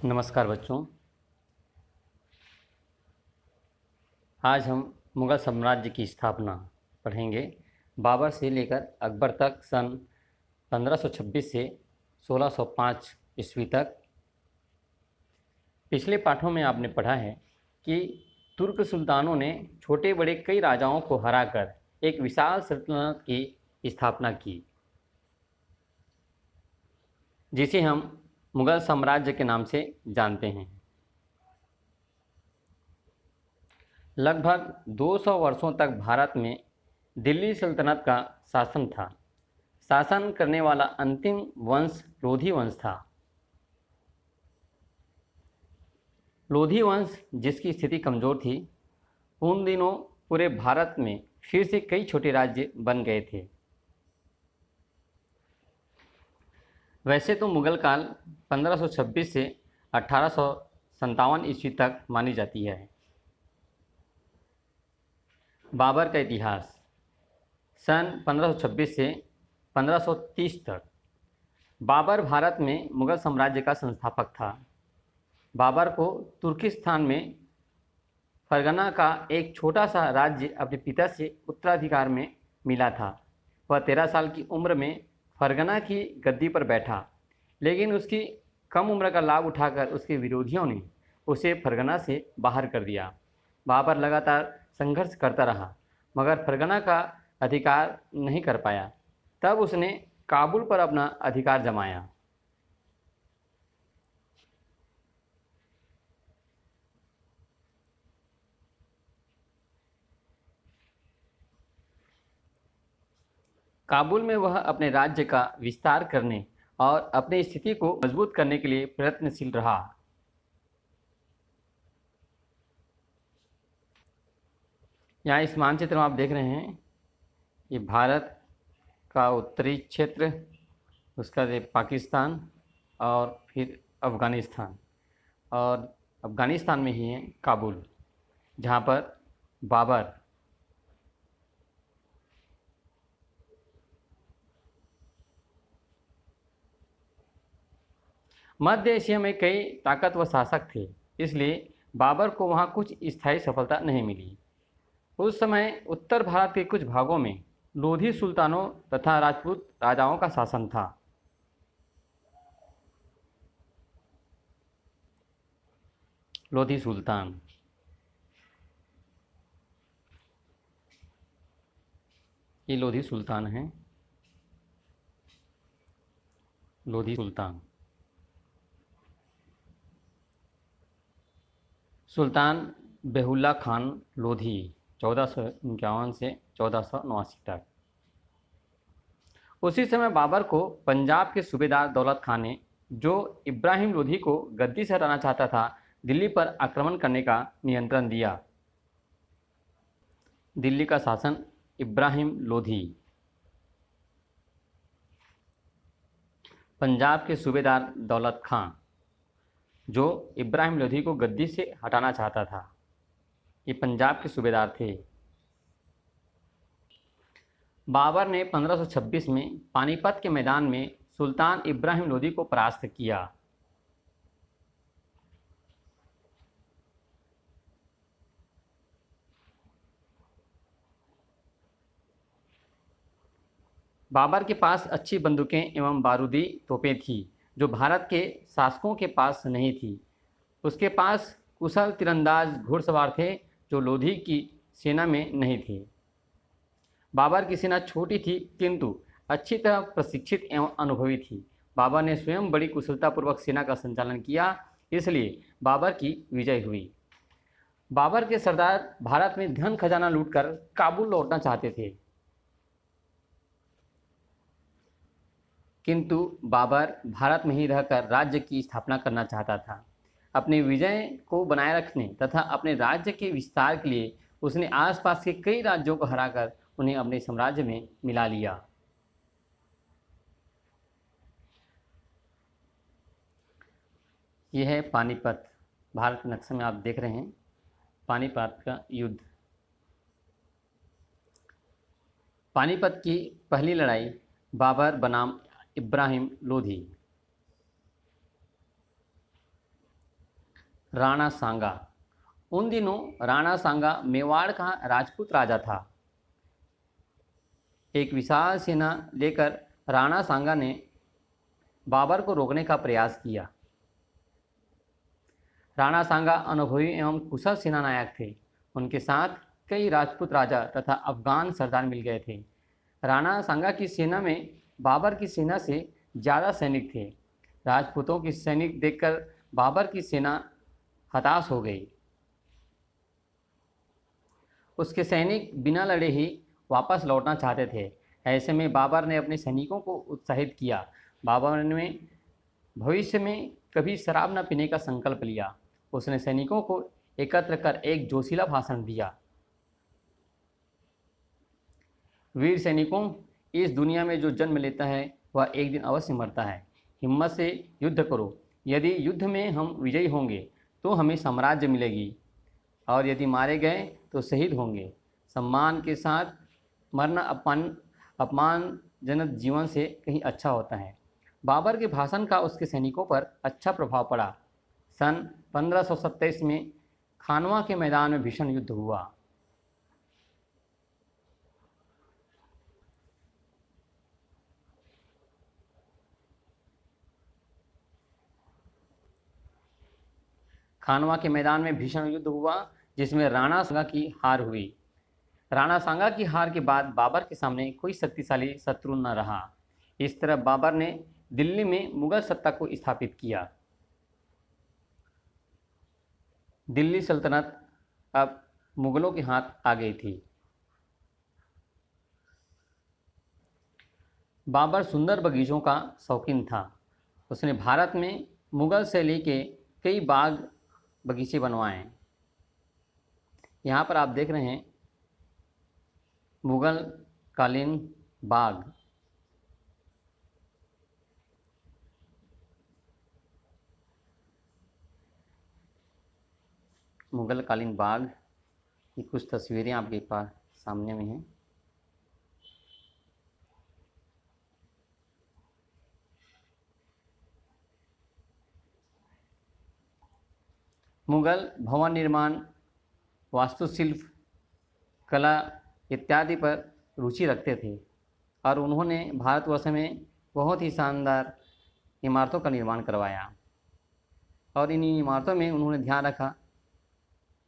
नमस्कार बच्चों। आज हम मुग़ल साम्राज्य की स्थापना पढ़ेंगे। बाबर से लेकर अकबर तक सन 1526 से 1605 ईस्वी तक। पिछले पाठों में आपने पढ़ा है कि तुर्क सुल्तानों ने छोटे बड़े कई राजाओं को हराकर एक विशाल सल्तनत की स्थापना की, जिसे हम मुग़ल साम्राज्य के नाम से जानते हैं। लगभग 200 वर्षों तक भारत में दिल्ली सल्तनत का शासन था। शासन करने वाला अंतिम वंश लोधी वंश था। लोधी वंश, जिसकी स्थिति कमज़ोर थी, उन दिनों पूरे भारत में फिर से कई छोटे राज्य बन गए थे। वैसे तो मुग़ल काल 1526 से 1857 ईस्वी तक मानी जाती है। बाबर का इतिहास सन 1526 से 1530 तक। बाबर भारत में मुग़ल साम्राज्य का संस्थापक था। बाबर को तुर्किस्तान में फरगना का एक छोटा सा राज्य अपने पिता से उत्तराधिकार में मिला था। वह 13 साल की उम्र में फरगना की गद्दी पर बैठा, लेकिन उसकी कम उम्र का लाभ उठाकर उसके विरोधियों ने उसे फरगना से बाहर कर दिया। बाबर लगातार संघर्ष करता रहा, मगर फरगना का अधिकार नहीं कर पाया। तब उसने काबुल पर अपना अधिकार जमाया। काबुल में वह अपने राज्य का विस्तार करने और अपनी स्थिति को मजबूत करने के लिए प्रयत्नशील रहा। यहाँ इस मानचित्र में आप देख रहे हैं, ये भारत का उत्तरी क्षेत्र, उसका ये पाकिस्तान और फिर अफ़गानिस्तान, और अफ़गानिस्तान में ही है काबुल, जहाँ पर बाबर मध्य एशिया में कई ताकतवर शासक थे, इसलिए बाबर को वहाँ कुछ स्थायी सफलता नहीं मिली। उस समय उत्तर भारत के कुछ भागों में लोधी सुल्तानों तथा राजपूत राजाओं का शासन था। लोधी सुल्तान, ये लोधी सुल्तान हैं। लोधी सुल्तान सुल्तान बेहुल्ला खान लोधी 1451 से 1489 तक। उसी समय बाबर को पंजाब के सूबेदार दौलत खान ने, जो इब्राहिम लोधी को गद्दी से हटाना चाहता था, दिल्ली पर आक्रमण करने का नियंत्रण दिया। दिल्ली का शासन इब्राहिम लोधी। पंजाब के सूबेदार दौलत खान, जो इब्राहिम लोधी को गद्दी से हटाना चाहता था, ये पंजाब के सूबेदार थे। बाबर ने 1526 में पानीपत के मैदान में सुल्तान इब्राहिम लोधी को परास्त किया। बाबर के पास अच्छी बंदूकें एवं बारूदी तोपें थीं, जो भारत के शासकों के पास नहीं थी। उसके पास कुशल तीरंदाज घुड़सवार थे, जो लोधी की सेना में नहीं थे। बाबर की सेना छोटी थी, किंतु अच्छी तरह प्रशिक्षित एवं अनुभवी थी। बाबर ने स्वयं बड़ी कुशलतापूर्वक सेना का संचालन किया, इसलिए बाबर की विजय हुई। बाबर के सरदार भारत में धन खजाना लूटकर काबुल लौटना चाहते थे, किंतु बाबर भारत में ही रहकर राज्य की स्थापना करना चाहता था। अपनी विजय को बनाए रखने तथा अपने राज्य के विस्तार के लिए उसने आसपास के कई राज्यों को हराकर उन्हें अपने साम्राज्य में मिला लिया। यह है पानीपत। भारत के नक्शे में आप देख रहे हैं पानीपत का युद्ध। पानीपत की पहली लड़ाई बाबर बनाम इब्राहिम लोधी। राणा सांगा। उन दिनों राणा सांगा मेवाड़ का राजपूत राजा था। एक विशाल सेना लेकर राणा सांगा ने बाबर को रोकने का प्रयास किया। राणा सांगा अनुभवी एवं कुशल सेनानायक थे। उनके साथ कई राजपूत राजा तथा अफगान सरदार मिल गए थे। राणा सांगा की सेना में बाबर की सेना से ज़्यादा सैनिक थे। राजपूतों की सैनिक देखकर बाबर की सेना हताश हो गई। उसके सैनिक बिना लड़े ही वापस लौटना चाहते थे। ऐसे में बाबर ने अपने सैनिकों को उत्साहित किया। बाबर ने भविष्य में कभी शराब न पीने का संकल्प लिया। उसने सैनिकों को एकत्र कर एक जोशीला भाषण दिया। वीर सैनिकों, इस दुनिया में जो जन्म लेता है वह एक दिन अवश्य मरता है। हिम्मत से युद्ध करो। यदि युद्ध में हम विजयी होंगे तो हमें साम्राज्य मिलेगी, और यदि मारे गए तो शहीद होंगे। सम्मान के साथ मरना अपमानजनक जीवन से कहीं अच्छा होता है। बाबर के भाषण का उसके सैनिकों पर अच्छा प्रभाव पड़ा। सन 1527 में खानवा के मैदान में भीषण युद्ध हुआ। खानवा के मैदान में भीषण युद्ध हुआ जिसमें राणा सांगा की हार हुई। राणा सांगा की हार के बाद बाबर के सामने कोई शक्तिशाली शत्रु न रहा। इस तरह बाबर ने दिल्ली में मुगल सत्ता को स्थापित किया। दिल्ली सल्तनत अब मुगलों के हाथ आ गई थी। बाबर सुंदर बगीचों का शौकीन था। उसने भारत में मुगल शैली के कई बाग बगीचे बनवाए। यहाँ पर आप देख रहे हैं मुगल कालीन बाग। मुगल कालीन बाग की कुछ तस्वीरें आपके पास सामने में हैं। मुगल भवन निर्माण, वास्तुशिल्प, कला इत्यादि पर रुचि रखते थे और उन्होंने भारतवर्ष में बहुत ही शानदार इमारतों का निर्माण करवाया। और इन इमारतों में उन्होंने ध्यान रखा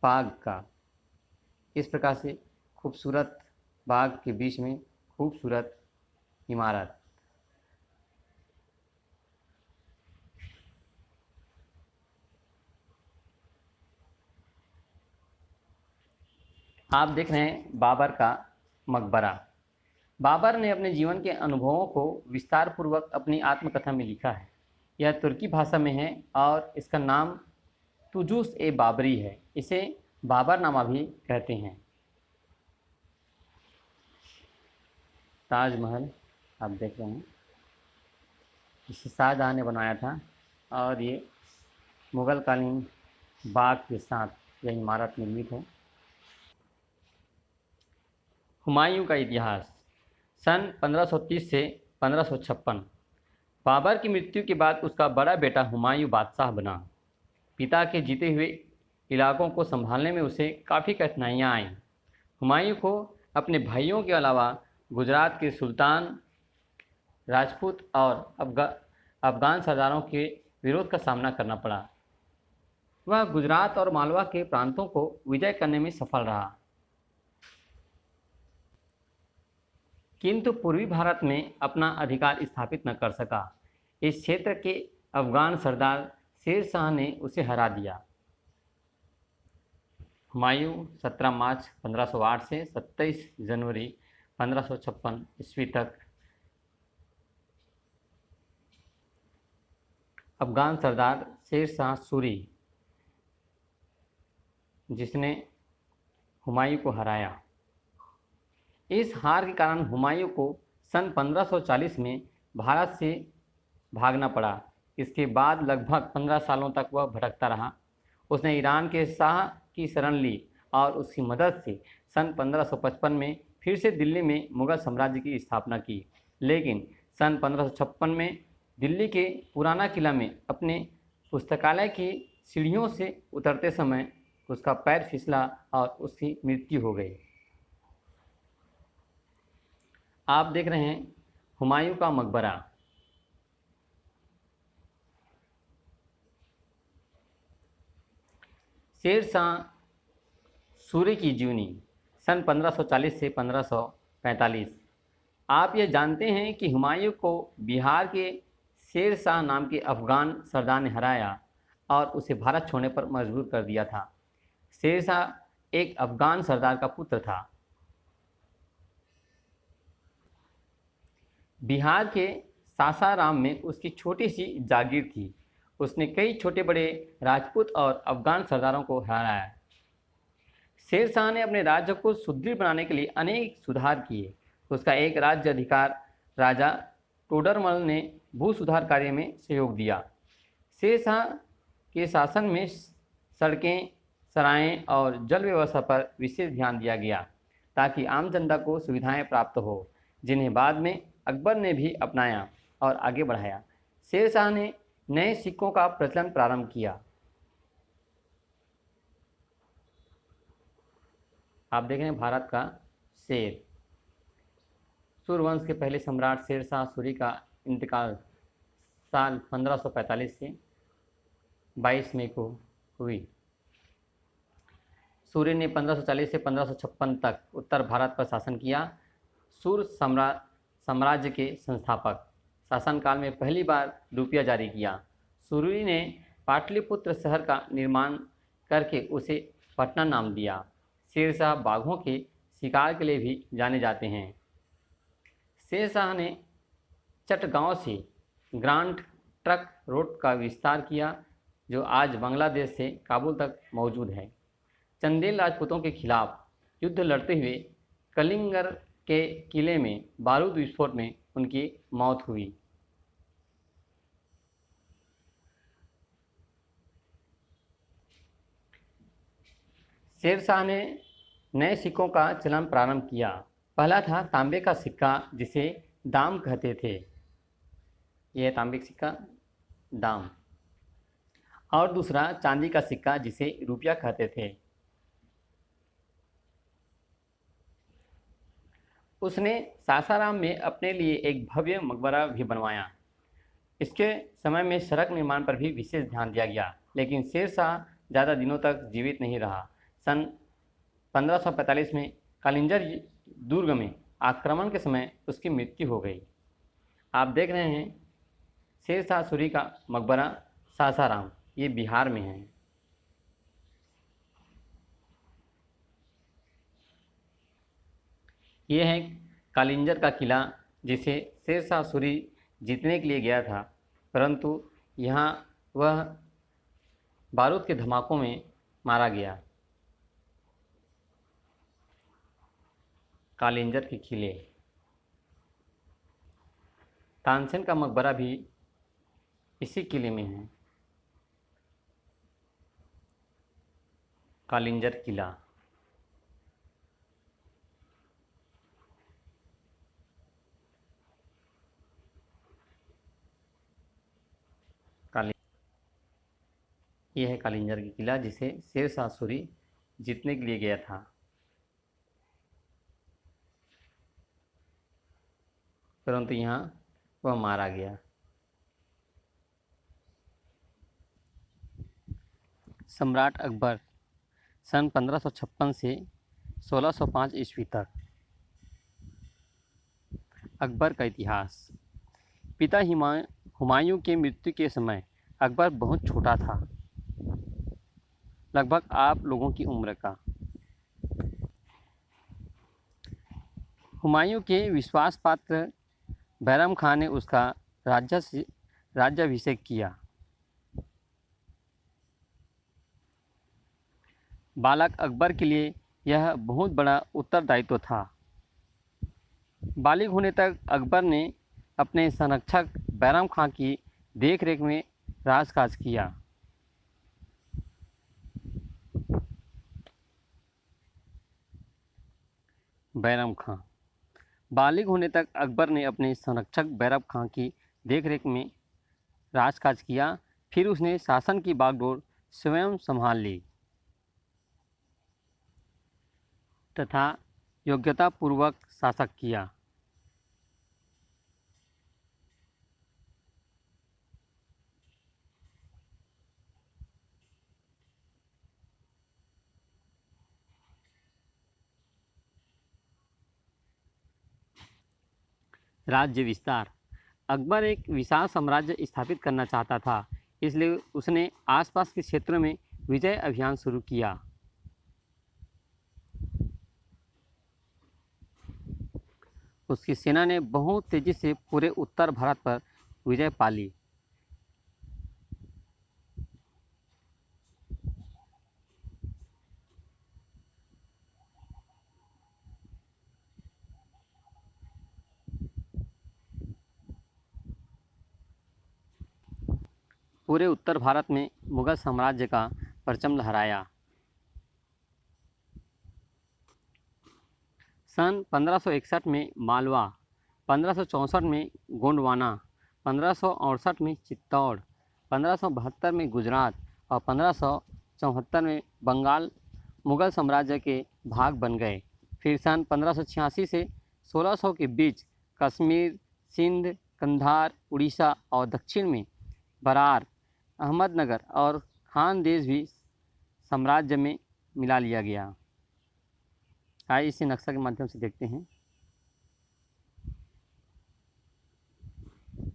बाग का। इस प्रकार से खूबसूरत बाग के बीच में खूबसूरत इमारत। आप देख रहे हैं बाबर का मकबरा। बाबर ने अपने जीवन के अनुभवों को विस्तार पूर्वक अपनी आत्मकथा में लिखा है। यह तुर्की भाषा में है और इसका नाम तुजूस ए बाबरी है। इसे बाबरनामा भी कहते हैं। ताजमहल आप देख रहे हैं, इसे शाहजहाँ ने बनाया था और ये मुगल कालीन बाग के साथ यह इमारत निर्मित है। हुमायूं का इतिहास। सन 1530 से 1556 बाबर की मृत्यु के बाद उसका बड़ा बेटा हुमायूं बादशाह बना। पिता के जीते हुए इलाकों को संभालने में उसे काफ़ी कठिनाइयाँ आईं। हुमायूं को अपने भाइयों के अलावा गुजरात के सुल्तान, राजपूत और अफगान सरदारों के विरोध का सामना करना पड़ा। वह गुजरात और मालवा के प्रांतों को विजय करने में सफल रहा, किंतु पूर्वी भारत में अपना अधिकार स्थापित न कर सका। इस क्षेत्र के अफगान सरदार शेर शाह ने उसे हरा दिया। हुमायूं 17 मार्च 1508 से 27 जनवरी 1556 ईस्वी तक अफगान सरदार शेर शाह सूरी, जिसने हुमायूं को हराया। इस हार के कारण हुमायूं को सन 1540 में भारत से भागना पड़ा। इसके बाद लगभग 15 सालों तक वह भटकता रहा। उसने ईरान के शाह की शरण ली और उसकी मदद से सन 1555 में फिर से दिल्ली में मुगल साम्राज्य की स्थापना की। लेकिन सन 1556 में दिल्ली के पुराना किला में अपने पुस्तकालय की सीढ़ियों से उतरते समय उसका पैर फिसला और उसकी मृत्यु हो गई। आप देख रहे हैं हुमायूं का मकबरा। शेर शाह सूरी की जीवनी सन 1540 से 1545। आप ये जानते हैं कि हुमायूं को बिहार के शेर शाह नाम के अफ़गान सरदार ने हराया और उसे भारत छोड़ने पर मजबूर कर दिया था। शेर शाह एक अफ़गान सरदार का पुत्र था। बिहार के सासाराम में उसकी छोटी सी जागीर थी। उसने कई छोटे बड़े राजपूत और अफ़गान सरदारों को हराया। शेर शाह ने अपने राज्य को सुदृढ़ बनाने के लिए अनेक सुधार किए। उसका एक राज्य अधिकार राजा टोडरमल ने भू सुधार कार्य में सहयोग दिया। शेर शाह के शासन में सड़कें, सराएं और जल व्यवस्था पर विशेष ध्यान दिया गया ताकि आम जनता को सुविधाएं प्राप्त हो, जिन्हें बाद में अकबर ने भी अपनाया और आगे बढ़ाया। शेर शाह ने नए सिक्कों का प्रचलन प्रारंभ किया। आप देख रहे हैं भारत का शेर। सूर्यवंश के पहले सम्राट शेर शाह सूरी का इंतकाल साल 1545 से 22 मई को हुई। सूर्य ने 1540 से 1556 तक उत्तर भारत पर शासन किया। सूर्य साम्राज्य के संस्थापक। शासनकाल में पहली बार रुपया जारी किया। सूर्य ने पाटलिपुत्र शहर का निर्माण करके उसे पटना नाम दिया। शेर शाह बाघों के शिकार के लिए भी जाने जाते हैं। शेर शाह ने चटगांव से ग्रांड ट्रंक रोड का विस्तार किया, जो आज बांग्लादेश से काबुल तक मौजूद है। चंदेल राजपूतों के खिलाफ युद्ध लड़ते हुए कलिंगर के किले में बारूद विस्फोट में उनकी मौत हुई। शेर शाह ने नए सिक्कों का चलन प्रारंभ किया। पहला था तांबे का सिक्का, जिसे दाम कहते थे। यह तांबे का सिक्का दाम। और दूसरा चांदी का सिक्का, जिसे रुपया कहते थे। उसने सासाराम में अपने लिए एक भव्य मकबरा भी बनवाया। इसके समय में सड़क निर्माण पर भी विशेष ध्यान दिया गया, लेकिन शेर शाह ज़्यादा दिनों तक जीवित नहीं रहा। सन 1545 में कालिंजर दुर्ग में आक्रमण के समय उसकी मृत्यु हो गई। आप देख रहे हैं शेर शाह सूरी का मकबरा सासाराम, ये बिहार में है। ये है कालिंजर का किला, जिसे शेर शाह सूरी जीतने के लिए गया था, परंतु यहाँ वह बारूद के धमाकों में मारा गया। कालिंजर के किले। तानसेन का मकबरा भी इसी किले में है। कालिंजर किला। यह है कालिंजर की किला, जिसे शेर शाह सूरी जीतने के लिए गया था, परंतु यहाँ वह मारा गया। सम्राट अकबर सन 1556 से 1605 ईस्वी तक। अकबर का इतिहास। पिता हुमायूं के मृत्यु के समय अकबर बहुत छोटा था, लगभग आप लोगों की उम्र का। हुमायूं के विश्वास पात्र बैरम खान ने उसका राज्याभिषेक किया। बालक अकबर के लिए यह बहुत बड़ा उत्तरदायित्व था। बालिग होने तक अकबर ने अपने संरक्षक बैरम खान की देखरेख में राजकाज किया। बैरम खां। बालिग होने तक अकबर ने अपने संरक्षक बैरम खां की देखरेख में राजकाज किया। फिर उसने शासन की बागडोर स्वयं संभाल ली तथा योग्यतापूर्वक शासक किया। राज्य विस्तार। अकबर एक विशाल साम्राज्य स्थापित करना चाहता था, इसलिए उसने आसपास के क्षेत्रों में विजय अभियान शुरू किया। उसकी सेना ने बहुत तेजी से पूरे उत्तर भारत पर विजय पा ली। पूरे उत्तर भारत में मुगल साम्राज्य का परचम लहराया। सन 1561 में मालवा, 1564 में गोंडवाना, 1568 में चित्तौड़, 1572 में गुजरात और 1574 में बंगाल मुगल साम्राज्य के भाग बन गए। फिर सन 1586 से 1600 के बीच कश्मीर, सिंध, कंधार, उड़ीसा और दक्षिण में बरार, अहमदनगर और खानदेश भी साम्राज्य में मिला लिया गया। आइए इसे नक्शा के माध्यम से देखते हैं।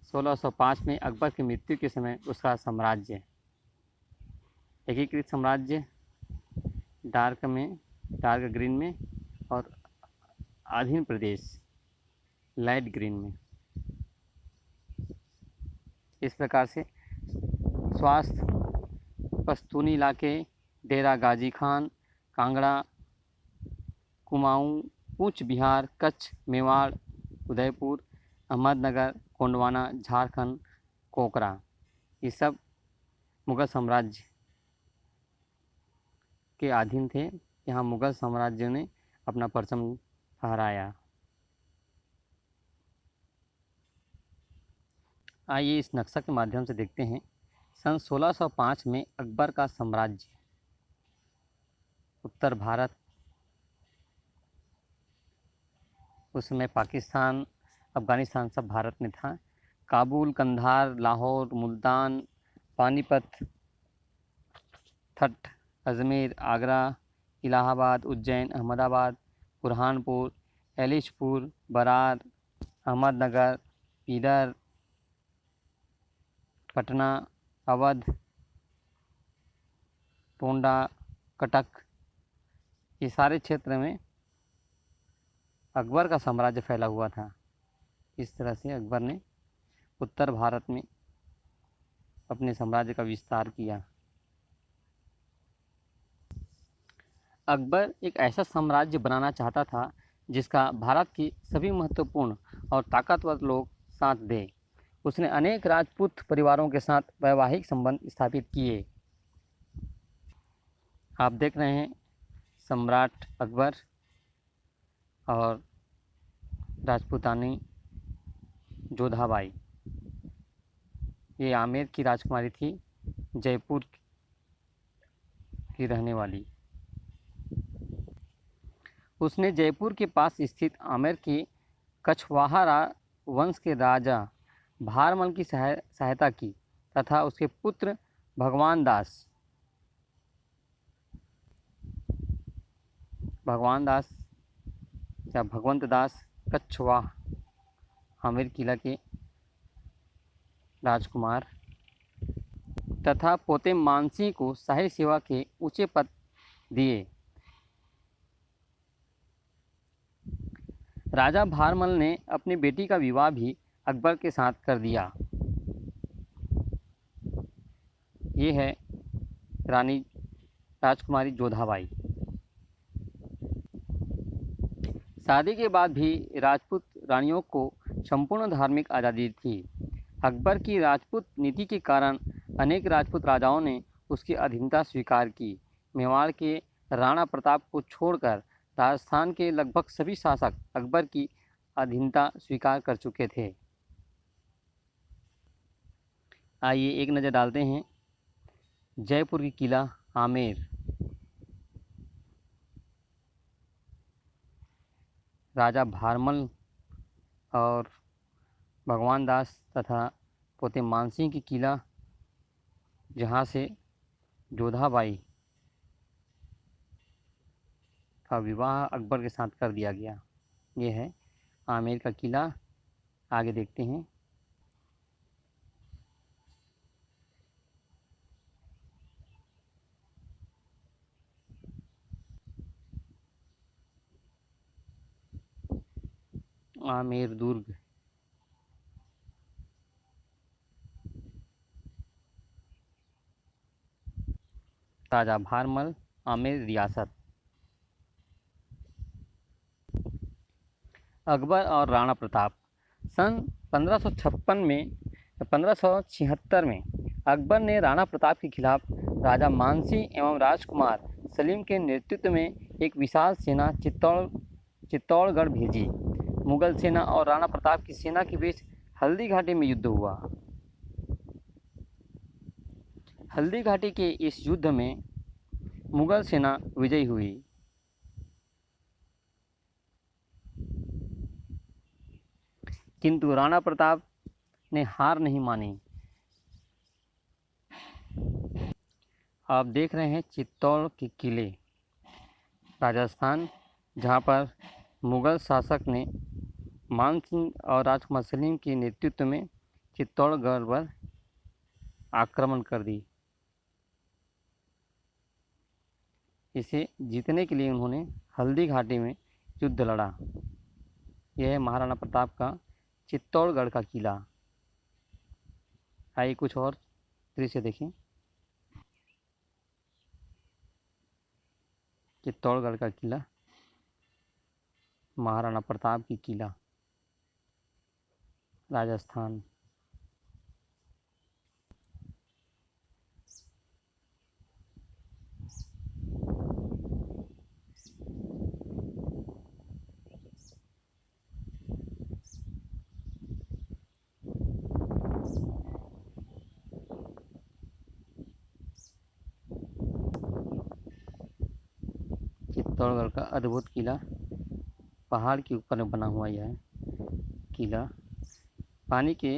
1605 में अकबर की मृत्यु के समय उसका साम्राज्य एकीकृत साम्राज्य डार्क ग्रीन में और अधीन प्रदेश लाइट ग्रीन में। इस प्रकार से स्वास्थ्य, पश्तूनी इलाके, डेरा गाजी खान, कांगड़ा, कुमाऊं, कूच बिहार, कच्छ, मेवाड़, उदयपुर, अहमदनगर, गोंडवाना, झारखंड, कोकरा, ये सब मुगल साम्राज्य के अधीन थे। यहाँ मुगल साम्राज्य ने अपना परचम फहराया। आइए इस नक्शा के माध्यम से देखते हैं। सन 1605 में अकबर का साम्राज्य उत्तर भारत, उस समय पाकिस्तान, अफ़गानिस्तान सब भारत में था। काबुल, कंधार, लाहौर, मुल्तान, पानीपत, ठट्ठ, अजमेर, आगरा, इलाहाबाद, उज्जैन, अहमदाबाद, बुरहानपुर, एलिशपुर, बरार, अहमदनगर, पीडर, पटना, अवध, टोंडा, कटक, ये सारे क्षेत्र में अकबर का साम्राज्य फैला हुआ था। इस तरह से अकबर ने उत्तर भारत में अपने साम्राज्य का विस्तार किया। अकबर एक ऐसा साम्राज्य बनाना चाहता था जिसका भारत के सभी महत्वपूर्ण और ताकतवर लोग साथ दें। उसने अनेक राजपूत परिवारों के साथ वैवाहिक संबंध स्थापित किए। आप देख रहे हैं सम्राट अकबर और राजपूतानी जोधाबाई। ये आमेर की राजकुमारी थी, जयपुर की रहने वाली। उसने जयपुर के पास स्थित आमेर के कछवाहा वंश के राजा भारमल की सहायता की तथा उसके पुत्र भगवान दास या भगवंत दास कछवाहा आमेर किला के राजकुमार तथा पोते मानसिंह को शाही सेवा के ऊंचे पद दिए। राजा भारमल ने अपनी बेटी का विवाह भी अकबर के साथ कर दिया। ये है रानी राजकुमारी जोधाबाई। शादी के बाद भी राजपूत रानियों को संपूर्ण धार्मिक आज़ादी थी। अकबर की राजपूत नीति के कारण अनेक राजपूत राजाओं ने उसकी अधीनता स्वीकार की। मेवाड़ के राणा प्रताप को छोड़कर राजस्थान के लगभग सभी शासक अकबर की अधीनता स्वीकार कर चुके थे। आइए एक नज़र डालते हैं जयपुर की किला आमेर, राजा भारमल और भगवान दास तथा पोते मानसिंह की किला, जहाँ से जोधाबाई का विवाह अकबर के साथ कर दिया गया। ये है आमेर का किला। आगे देखते हैं। आमेर दुर्ग, राजा भारमल, आमेर रियासत। अकबर और राणा प्रताप। सन 1556 में 1576 में अकबर ने राणा प्रताप के खिलाफ राजा मानसिंह एवं राजकुमार सलीम के नेतृत्व में एक विशाल सेना चित्तौड़गढ़ भेजी। मुगल सेना और राणा प्रताप की सेना के बीच हल्दी घाटी में युद्ध हुआ। हल्दी घाटी के इस युद्ध में मुगल सेना विजयी हुई। किंतु राणा प्रताप ने हार नहीं मानी। आप देख रहे हैं चित्तौड़ के किले, राजस्थान, जहां पर मुगल शासक ने मानसिंह और राजकुमार सलीम के नेतृत्व में चित्तौड़गढ़ पर आक्रमण कर दी। इसे जीतने के लिए उन्होंने हल्दी घाटी में युद्ध लड़ा। यह है महाराणा प्रताप का चित्तौड़गढ़ का किला। आइए कुछ और दृश्य देखें। चित्तौड़गढ़ का किला, महाराणा प्रताप की किला, राजस्थान। चित्तौड़गढ़ का अद्भुत किला, पहाड़ के ऊपर में बना हुआ यह किला। पानी के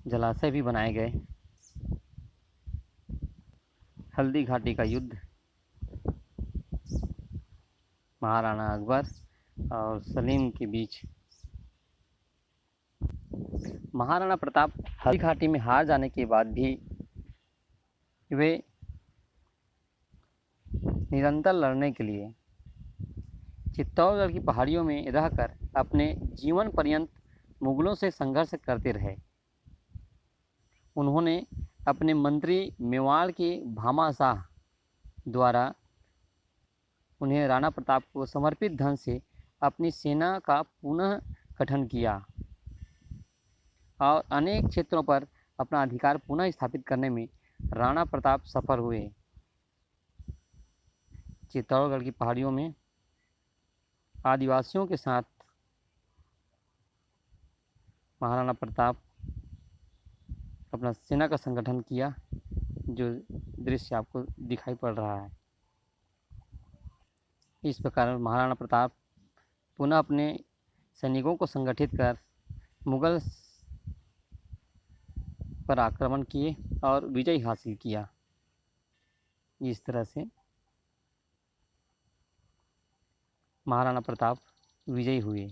जलाशय भी बनाए गए। हल्दी घाटी का युद्ध, महाराणा अकबर और सलीम के बीच। महाराणा प्रताप हल्दी घाटी में हार जाने के बाद भी वे निरंतर लड़ने के लिए चित्तौड़गढ़ की पहाड़ियों में रहकर अपने जीवन पर्यंत मुगलों से संघर्ष करते रहे। उन्होंने अपने मंत्री मेवाड़ के भामा शाह द्वारा उन्हें राणा प्रताप को समर्पित धन से अपनी सेना का पुनः गठन किया और अनेक क्षेत्रों पर अपना अधिकार पुनः स्थापित करने में राणा प्रताप सफल हुए। चित्तौड़गढ़ की पहाड़ियों में आदिवासियों के साथ महाराणा प्रताप अपना सेना का संगठन किया, जो दृश्य आपको दिखाई पड़ रहा है। इस प्रकार महाराणा प्रताप पुनः अपने सैनिकों को संगठित कर मुगल पर आक्रमण किए और विजय हासिल किया। इस तरह से महाराणा प्रताप विजयी हुए।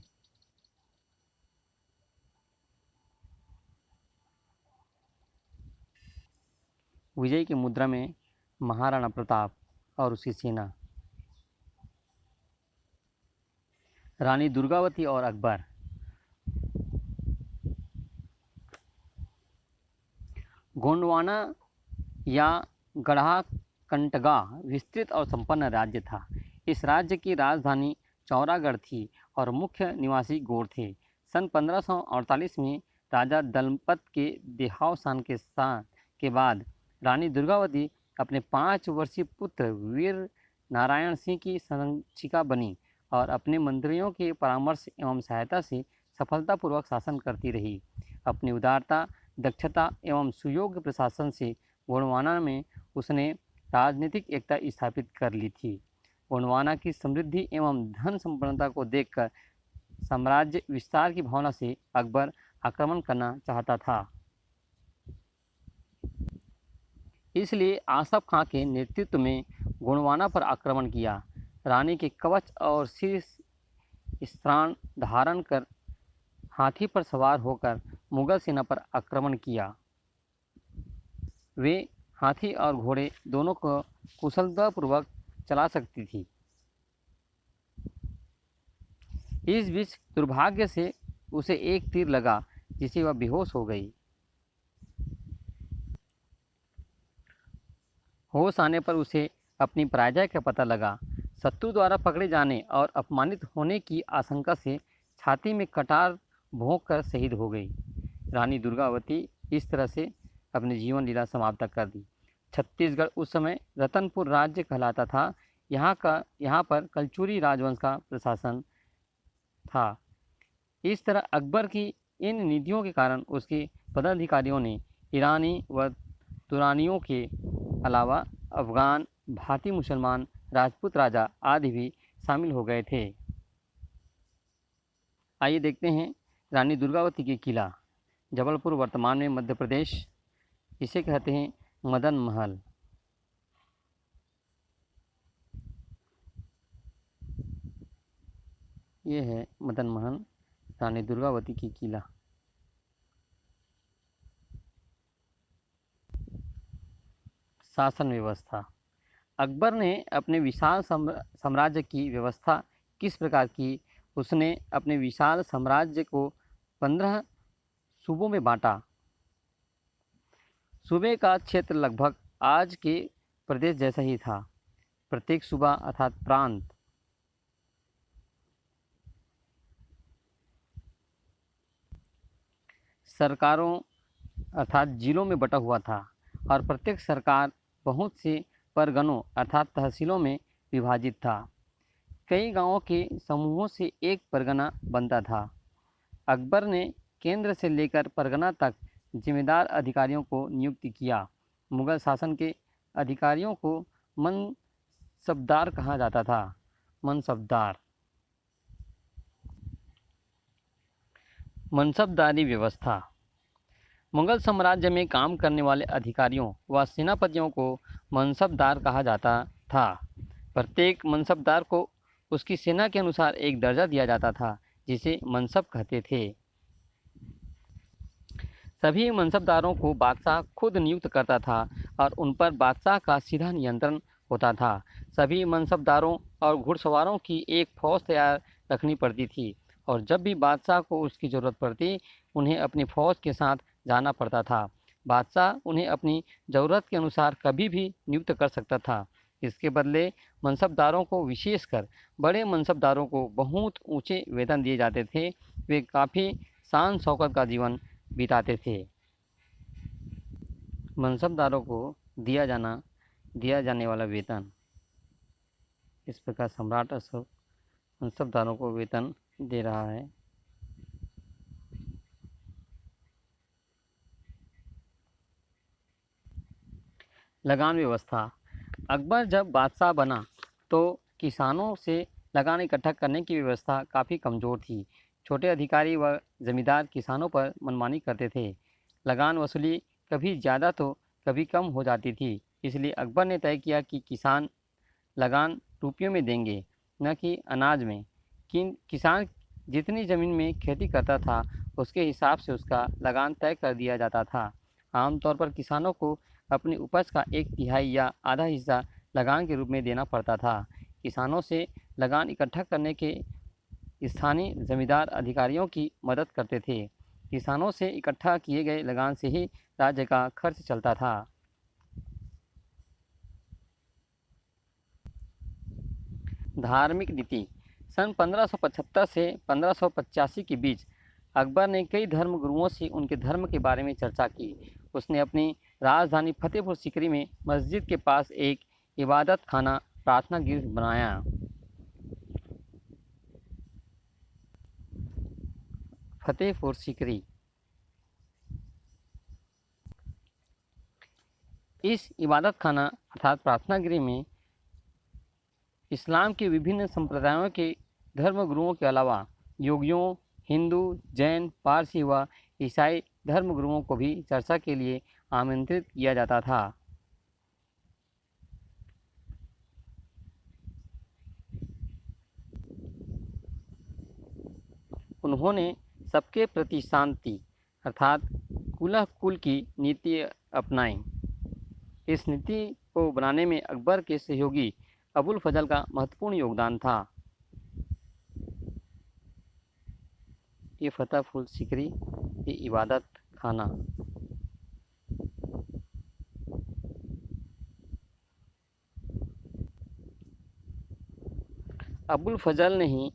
विजय की मुद्रा में महाराणा प्रताप और उसकी सेना। रानी दुर्गावती और अकबर। गोंडवाना या गढ़ाकंटगा विस्तृत और संपन्न राज्य था। इस राज्य की राजधानी चौरागढ़ थी और मुख्य निवासी गोंड थे। सन 1548 में राजा दलपत के देहावसान के बाद रानी दुर्गावती अपने 5 वर्षीय पुत्र वीर नारायण सिंह की संरक्षिका बनी और अपने मंत्रियों के परामर्श एवं सहायता से सफलतापूर्वक शासन करती रही। अपनी उदारता, दक्षता एवं सुयोग्य प्रशासन से गोंडवाना में उसने राजनीतिक एकता स्थापित कर ली थी। गोंडवाना की समृद्धि एवं धन संपन्नता को देखकर साम्राज्य विस्तार की भावना से अकबर आक्रमण करना चाहता था। इसलिए आसफ खां के नेतृत्व में गोंडवाना पर आक्रमण किया। रानी के कवच और शीर्ष स्त्राण धारण कर हाथी पर सवार होकर मुगल सेना पर आक्रमण किया। वे हाथी और घोड़े दोनों को कुशलतापूर्वक चला सकती थी। इस बीच दुर्भाग्य से उसे एक तीर लगा, जिससे वह बेहोश हो गई। होश आने पर उसे अपनी पराजय का पता लगा। शत्रु द्वारा पकड़े जाने और अपमानित होने की आशंका से छाती में कटार भोंक कर शहीद हो गई। रानी दुर्गावती इस तरह से अपनी जीवन लीला समाप्त कर दी। छत्तीसगढ़ उस समय रतनपुर राज्य कहलाता था। यहाँ पर कलचुरी राजवंश का प्रशासन था। इस तरह अकबर की इन नीतियों के कारण उसके पदाधिकारियों ने ईरानी व तुरानियों के अलावा अफगान, भारतीय मुसलमान, राजपूत राजा आदि भी शामिल हो गए थे। आइए देखते हैं रानी दुर्गावती के किला। जबलपुर वर्तमान में मध्य प्रदेश। इसे कहते हैं मदन महल। ये है मदन महल, रानी दुर्गावती की किला। शासन व्यवस्था। अकबर ने अपने विशाल साम्राज्य की व्यवस्था किस प्रकार की? उसने अपने विशाल साम्राज्य को 15 सूबों में बांटा। सूबे का क्षेत्र लगभग आज के प्रदेश जैसा ही था। प्रत्येक सूबा अर्थात प्रांत सरकारों अर्थात जिलों में बटा हुआ था और प्रत्येक सरकार बहुत से परगनों अर्थात तहसीलों में विभाजित था। कई गांवों के समूहों से एक परगना बनता था। अकबर ने केंद्र से लेकर परगना तक जिम्मेदार अधिकारियों को नियुक्त किया। मुगल शासन के अधिकारियों को मनसबदार कहा जाता था। मनसबदार। मनसबदारी व्यवस्था। मुगल साम्राज्य में काम करने वाले अधिकारियों व सेनापतियों को मनसबदार कहा जाता था। प्रत्येक मनसबदार को उसकी सेना के अनुसार एक दर्जा दिया जाता था, जिसे मनसब कहते थे। सभी मनसबदारों को बादशाह खुद नियुक्त करता था और उन पर बादशाह का सीधा नियंत्रण होता था। सभी मनसबदारों और घुड़सवारों की एक फौज तैयार रखनी पड़ती थी और जब भी बादशाह को उसकी ज़रूरत पड़ती, उन्हें अपनी फौज के साथ जाना पड़ता था। बादशाह उन्हें अपनी ज़रूरत के अनुसार कभी भी नियुक्त कर सकता था। इसके बदले मनसबदारों को, विशेषकर बड़े मनसबदारों को बहुत ऊंचे वेतन दिए जाते थे। वे काफ़ी शान शौकत का जीवन बिताते थे। मनसबदारों को दिया जाने वाला वेतन। इस प्रकार सम्राट अशोक मनसबदारों को वेतन दे रहा है। लगान व्यवस्था। अकबर जब बादशाह बना तो किसानों से लगान इकट्ठा करने की व्यवस्था काफ़ी कमज़ोर थी। छोटे अधिकारी व जमींदार किसानों पर मनमानी करते थे। लगान वसूली कभी ज़्यादा तो कभी कम हो जाती थी। इसलिए अकबर ने तय किया कि किसान लगान रुपयों में देंगे, न कि अनाज में। किसान जितनी ज़मीन में खेती करता था, उसके हिसाब से उसका लगान तय कर दिया जाता था। आमतौर पर किसानों को अपनी उपज का 1/3 या आधा हिस्सा लगान के रूप में देना पड़ता था। किसानों से लगान इकट्ठा करने के स्थानीय जमींदार अधिकारियों की मदद करते थे। किसानों से इकट्ठा किए गए लगान से ही राज्य का खर्च चलता था। धार्मिक नीति। सन 1575 से 1585 के बीच अकबर ने कई धर्मगुरुओं से उनके धर्म के बारे में चर्चा की। उसने अपनी राजधानी फतेहपुर सीकरी में मस्जिद के पास एक इबादत खाना, प्रार्थना गृह बनाया। फतेहपुर सीकरी। इस इबादत खाना अर्थात प्रार्थना गृह में इस्लाम के विभिन्न संप्रदायों के धर्मगुरुओं के अलावा योगियों, हिंदू, जैन, पारसी व ईसाई धर्मगुरुओं को भी चर्चा के लिए आमंत्रित किया जाता था। उन्होंने सबके प्रति शांति अर्थात कुलह कुल की नीति अपनाई। इस नीति को बनाने में अकबर के सहयोगी अबुल फजल का महत्वपूर्ण योगदान था। ये फतेहपुर सीकरी, ये इबादत खाना। अबुल फजल ने ही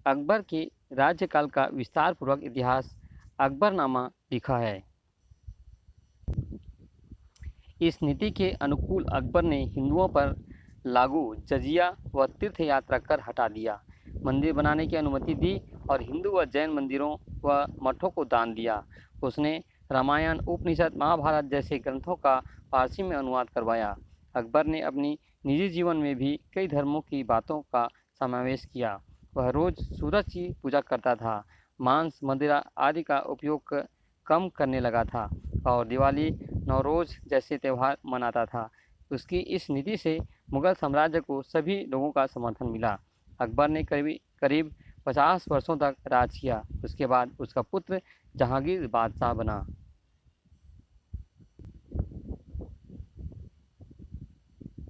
अकबर के राज्यकाल का विस्तार पूर्वक इतिहास अकबरनामा लिखा है। इस नीति के अनुकूल अकबर ने हिंदुओं पर लागू जजिया व तीर्थ यात्रा कर हटा दिया, मंदिर बनाने की अनुमति दी और हिंदू व जैन मंदिरों व मठों को दान दिया। उसने रामायण, उपनिषद, महाभारत जैसे ग्रंथों का फारसी में अनुवाद करवाया। अकबर ने अपनी निजी जीवन में भी कई धर्मों की बातों का समावेश किया। वह रोज़ सूरज की पूजा करता था, मांस, मदिरा आदि का उपयोग कम करने लगा था और दिवाली, नवरोज़ जैसे त्यौहार मनाता था। उसकी इस नीति से मुगल साम्राज्य को सभी लोगों का समर्थन मिला। अकबर ने करीब 50 वर्षों तक राज किया। उसके बाद उसका पुत्र जहांगीर बादशाह बना।